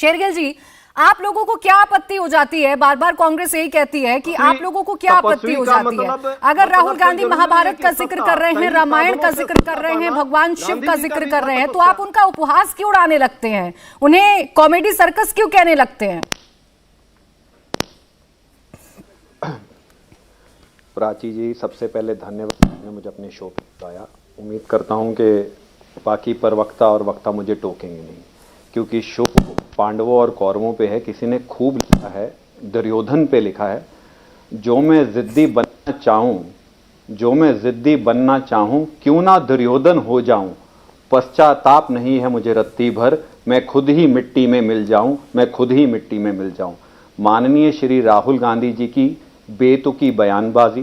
शेरगिल जी, आप लोगों को क्या आपत्ति हो जाती है? बार बार कांग्रेस यही कहती है कि आप लोगों को क्या आपत्ति हो जाती है अगर राहुल गांधी महाभारत का जिक्र कर रहे हैं, रामायण का जिक्र कर रहे हैं, भगवान शिव का जिक्र कर रहे हैं, तो आप उनका उपहास क्यों उड़ाने लगते हैं? उन्हें कॉमेडी सर्कस क्यों कहने लगते हैं? प्राची जी, सबसे पहले धन्यवाद, आपने मुझे अपने शो पर बुलाया। उम्मीद करता हूं कि बाकी प्रवक्ता और वक्ता मुझे टोकेंगे नहीं, क्योंकि शो पांडवों और कौरवों पे है। किसी ने खूब लिखा है, दुर्योधन पे लिखा है, जो मैं जिद्दी बनना चाहूं क्यों ना दुर्योधन हो जाऊं, पश्चाताप नहीं है मुझे रत्ती भर, मैं खुद ही मिट्टी में मिल जाऊं। माननीय श्री राहुल गांधी जी की बेतुकी बयानबाजी,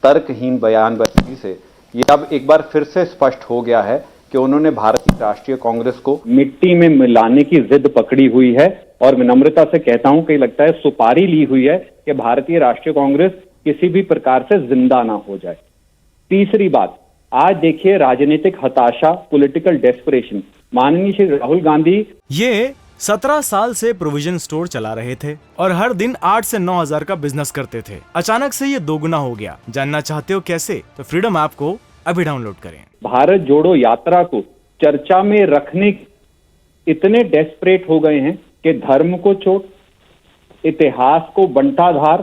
तर्कहीन बयानबाजी से ये अब एक बार फिर से स्पष्ट हो गया है कि उन्होंने भारतीय राष्ट्रीय कांग्रेस को मिट्टी में मिलाने की जिद पकड़ी हुई है। और विनम्रता से कहता हूं कि लगता है सुपारी ली हुई है कि भारतीय राष्ट्रीय कांग्रेस किसी भी प्रकार से जिंदा ना हो जाए। तीसरी बात, आज देखिए राजनीतिक हताशा, पॉलिटिकल डेस्परेशन। माननीय श्री राहुल गांधी ये 17 साल से प्रोविजन स्टोर चला रहे थे और हर दिन 8 से 9 हजार का बिजनेस करते थे। अचानक से ये दोगुना हो गया। जानना चाहते हो कैसे? तो फ्रीडम ऐप को अभी डाउनलोड करें। भारत जोड़ो यात्रा को चर्चा में रखने इतने डेस्परेट हो गए हैं कि धर्म को चोट, इतिहास को बंटाधार,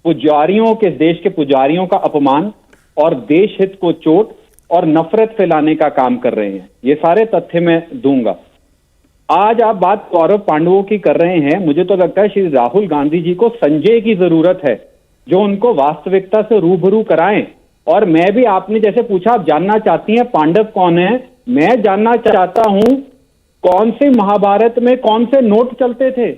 पुजारियों के, देश के पुजारियों का अपमान और देश हित को चोट और नफरत फैलाने का काम कर रहे हैं। ये सारे तथ्य मैं दूंगा। आज आप बात कौरव पांडवों की कर रहे हैं। मुझे तो लगता है श्री राहुल गांधी जी को संजय की जरूरत है, जो उनको वास्तविकता से रूबरू कराएं। और मैं भी, आपने जैसे पूछा, आप जानना चाहती हैं पांडव कौन है, मैं जानना चाहता हूं कौन से महाभारत में कौन से नोट चलते थे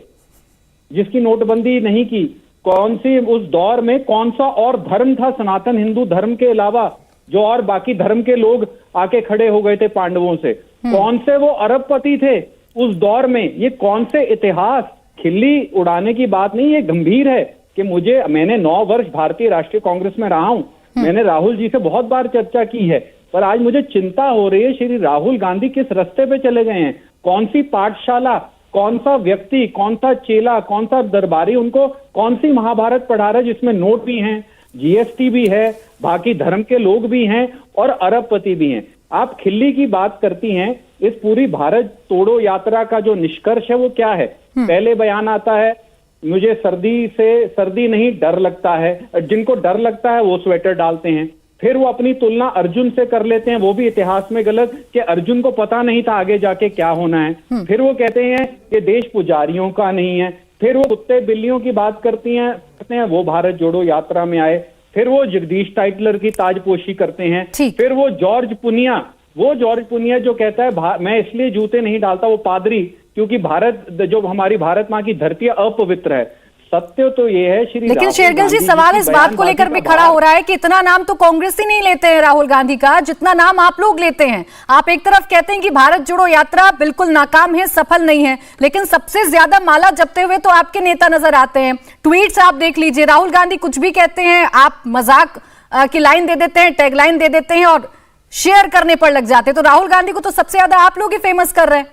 जिसकी नोटबंदी नहीं की, कौन सी उस दौर में कौन सा और धर्म था सनातन हिंदू धर्म के अलावा जो और बाकी धर्म के लोग आके खड़े हो गए थे पांडवों से, कौन से वो अरबपति थे उस दौर में, ये कौन से इतिहास। खिल्ली उड़ाने की बात नहीं, ये गंभीर है कि मैंने 9 वर्ष भारतीय राष्ट्रीय कांग्रेस में रहा हूं, मैंने राहुल जी से बहुत बार चर्चा की है, पर आज मुझे चिंता हो रही है श्री राहुल गांधी किस रास्ते पे चले गए हैं। कौन सी पाठशाला, कौन सा व्यक्ति, कौन सा चेला, कौन सा दरबारी उनको कौन सी महाभारत पढ़ा रहा है जिसमें नोट भी हैं, जीएसटी भी है, बाकी धर्म के लोग भी हैं और अरबपति भी हैं। आप खिल्ली की बात करती हैं। इस पूरी भारत तोड़ो यात्रा का जो निष्कर्ष है वो क्या है? पहले बयान आता है मुझे सर्दी नहीं डर लगता है, जिनको डर लगता है वो स्वेटर डालते हैं। फिर वो अपनी तुलना अर्जुन से कर लेते हैं, वो भी इतिहास में गलत, कि अर्जुन को पता नहीं था आगे जाके क्या होना है। फिर वो कहते हैं कि देश पुजारियों का नहीं है। फिर वो कुत्ते बिल्लियों की बात करते हैं, वो भारत जोड़ो यात्रा में आए। फिर वो जगदीश टाइटलर की ताजपोशी करते हैं। फिर वो जॉर्ज पुनिया जो कहता है मैं इसलिए जूते नहीं डालता, वो पादरी, क्योंकि भारत, जो हमारी भारत माँ की धरती अपवित्र है। सत्य तो ये है श्री, लेकिन शेरगिल जी, सवाल इस बात को लेकर भी खड़ा हो रहा है कि इतना नाम तो कांग्रेस ही नहीं लेते हैं राहुल गांधी का जितना नाम आप लोग लेते हैं। आप एक तरफ कहते हैं कि भारत जोड़ो यात्रा बिल्कुल नाकाम है, सफल नहीं है, लेकिन सबसे ज्यादा माला जपते हुए तो आपके नेता नजर आते हैं। ट्वीट्स आप देख लीजिए, राहुल गांधी कुछ भी कहते हैं, आप मजाक की लाइन दे देते हैं, टैगलाइन दे देते हैं और शेयर करने पर लग जाते हैं। तो राहुल गांधी को तो सबसे ज्यादा आप लोग ही फेमस कर रहे हैं।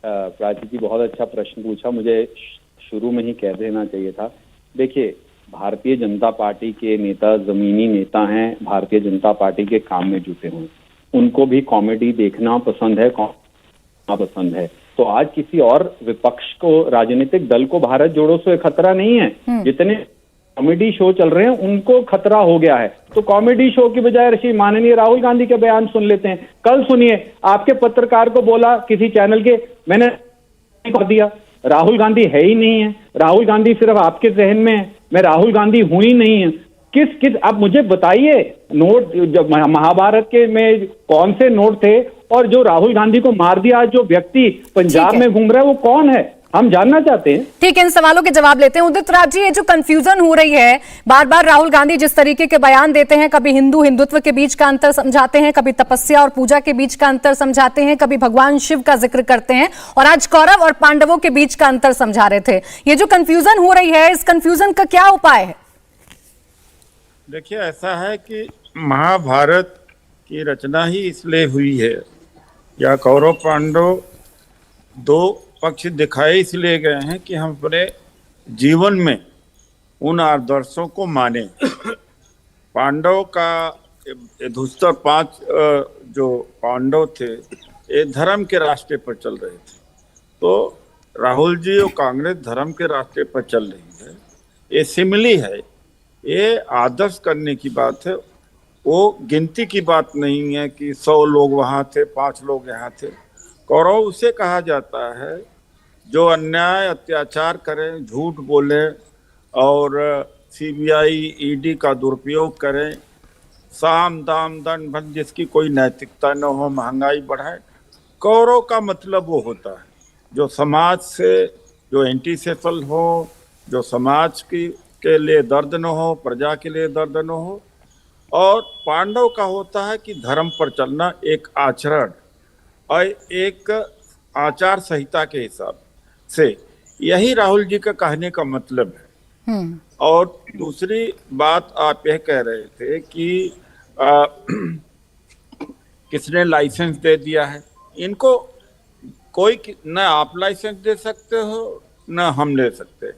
प्राची जी, बहुत अच्छा प्रश्न पूछा, मुझे शुरू में ही कह देना चाहिए था। देखिए, भारतीय जनता पार्टी के नेता जमीनी नेता हैं, भारतीय जनता पार्टी के काम में जुटे हुए, उनको भी कॉमेडी देखना पसंद है। तो आज किसी और विपक्ष को, राजनीतिक दल को भारत जोड़ो से खतरा नहीं है, जितने कॉमेडी शो चल रहे हैं उनको खतरा हो गया है। तो कॉमेडी शो की बजाय ऋषि माननीय राहुल गांधी के बयान सुन लेते हैं। कल सुनिए, आपके पत्रकार को बोला किसी चैनल के, मैंने कर दिया, राहुल गांधी है ही नहीं है, राहुल गांधी सिर्फ आपके जहन में है, मैं राहुल गांधी हूं ही नहीं है। किस आप मुझे बताइए, नोट जब महाभारत के में कौन से नोट थे, और जो राहुल गांधी को मार दिया जो व्यक्ति पंजाब में घूम रहा है वो कौन है, हम जानना चाहते हैं। ठीक है, इन सवालों के जवाब लेते हैं। उदित राज जी, ये जो कंफ्यूजन हो रही है, बार बार राहुल गांधी जिस तरीके के बयान देते हैं, कभी हिंदुत्व के बीच का अंतर समझाते हैं, कभी तपस्या और पूजा के बीच का अंतर समझाते हैं, कभी भगवान शिव का जिक्र करते हैं, और आज कौरव और पांडवों के बीच का अंतर समझा रहे थे। ये जो कंफ्यूजन हो रही है, इस कंफ्यूजन का क्या उपाय है? देखिए, ऐसा है कि महाभारत की रचना ही इसलिए हुई है, या कौरव पांडव 2 पक्ष दिखाए इसलिए गए हैं कि हम अपने जीवन में उन आदर्शों को माने। पांडव का युधिष्ठिर 5 जो पांडव थे ये धर्म के रास्ते पर चल रहे थे, तो राहुल जी और कांग्रेस धर्म के रास्ते पर चल रही है। ये सिमिली है, ये आदर्श करने की बात है, वो गिनती की बात नहीं है कि 100 लोग वहाँ थे 5 लोग यहाँ थे। कौरव उसे कहा जाता है जो अन्याय अत्याचार करें, झूठ बोले और सीबीआई ईडी का दुरुपयोग करें, साम दाम दंड भंड, जिसकी कोई नैतिकता न हो, महंगाई बढ़ाए। कौरव का मतलब वो होता है जो समाज से, जो एंटी सोशल हो, जो समाज के लिए दर्द न हो, प्रजा के लिए दर्द न हो। और पांडव का होता है कि धर्म पर चलना, एक आचरण और एक आचार संहिता के हिसाब से। यही राहुल जी का कहने का मतलब है। और दूसरी बात आप यह कह रहे थे कि किसने लाइसेंस दे दिया है इनको। कोई न आप लाइसेंस दे सकते हो न हम ले सकते।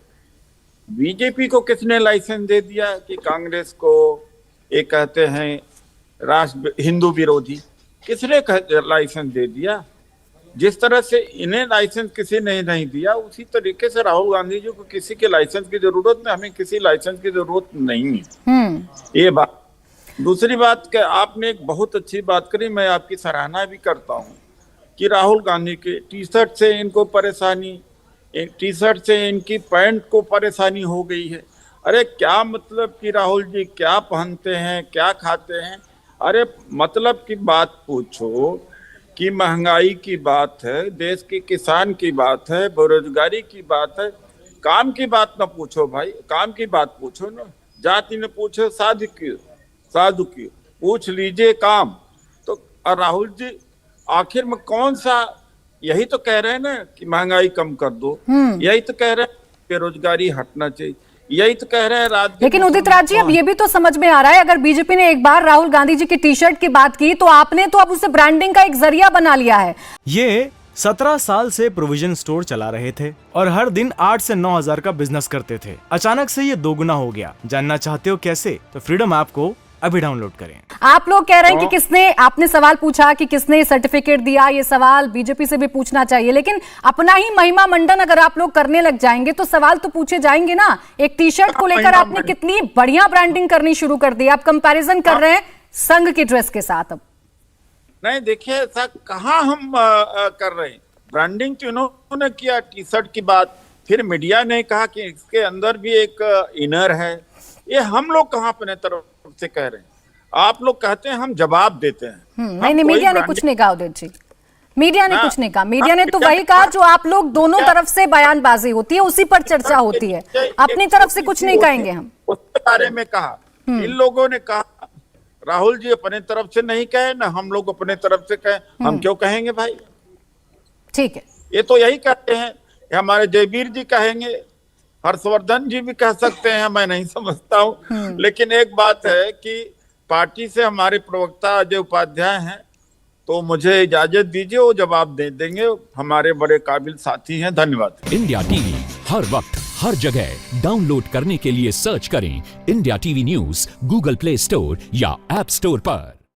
बीजेपी को किसने लाइसेंस दे दिया कि कांग्रेस को ये कहते हैं राष्ट्र हिंदू विरोधी? किसने लाइसेंस दे दिया? जिस तरह से इन्हें लाइसेंस किसी ने नहीं दिया, उसी तरीके से राहुल गांधी जी को किसी के लाइसेंस की जरूरत नहीं, हमें किसी लाइसेंस की जरूरत नहीं है। ये बात। दूसरी बात कि आपने एक बहुत अच्छी बात करी, मैं आपकी सराहना भी करता हूँ कि राहुल गांधी के टी शर्ट से इनको परेशानी, टी शर्ट से इनकी पैंट को परेशानी हो गई है। अरे क्या मतलब कि राहुल जी क्या पहनते हैं, क्या खाते हैं? अरे मतलब की बात पूछो कि महंगाई की बात है, देश के किसान की बात है, बेरोजगारी की बात है। काम की बात ना पूछो भाई, काम की बात पूछो ना। जाति ने पूछो साधु की पूछ लीजिए काम। तो राहुल जी आखिर में कौन सा, यही तो कह रहे हैं ना कि महंगाई कम कर दो, यही तो कह रहे हैं बेरोजगारी हटना चाहिए, यही तो कह रहे हैं राज्य। लेकिन उदित राज जी, अब ये भी तो समझ में आ रहा है, अगर बीजेपी ने एक बार राहुल गांधी जी की टी शर्ट की बात की तो आपने तो अब उसे ब्रांडिंग का एक जरिया बना लिया है। ये 17 साल से प्रोविजन स्टोर चला रहे थे और हर दिन 8 से 9 हजार का बिजनेस करते थे। अचानक से ये दोगुना हो गया। जानना चाहते हो कैसे? तो फ्रीडम ऐप को अभी डाउनलोड करें। आप लोग कह रहे हैं कि किसने, आपने सवाल पूछा कि किसने सर्टिफिकेट दिया, ये सवाल बीजेपी से भी पूछना चाहिए, लेकिन अपना ही महिमा मंडन अगर आप लोग करने लग जाएंगे तो सवाल तो पूछे जाएंगे ना। एक टी शर्ट को लेकर आपने कितनी बढ़िया ब्रांडिंग करनी शुरू कर दी, आप कंपैरिजन कर रहे हैं संघ की ड्रेस के साथ। अब नहीं, देखिए ऐसा कहाँ हम कर रहे हैं। ब्रांडिंग तो इन्होंने किया टी शर्ट की बात, फिर मीडिया ने कहा कि इसके अंदर भी एक इनर है। ये हम लोग कहाँ अपने तरफ से कह रहे हैं? आप लोग कहते हैं, हम जवाब देते हैं। नहीं, मीडिया ने कुछ नहीं कहा उदित जी, मीडिया ने कुछ नहीं कहा। मीडिया ने तो वही कहा जो आप लोग दोनों तरफ से बयानबाजी होती है उसी पर चर्चा होती है, अपनी तरफ से कुछ नहीं कहेंगे हम। उसके बारे में कहा, इन लोगों ने कहा, राहुल जी अपने तरफ से नहीं कहे ना हम लोग अपने तरफ से कहें, हम क्यों कहेंगे भाई? ठीक है, ये तो यही कहते हैं, हमारे जयवीर जी कहेंगे, हर्षवर्धन जी भी कह सकते हैं, मैं नहीं समझता हूँ। लेकिन एक बात है कि पार्टी से हमारे प्रवक्ता अजय उपाध्याय हैं, तो मुझे इजाजत दीजिए, वो जवाब दे देंगे, हमारे बड़े काबिल साथी हैं। धन्यवाद। इंडिया टीवी हर वक्त हर जगह डाउनलोड करने के लिए सर्च करें India TV news Google play store या ऐप स्टोर पर।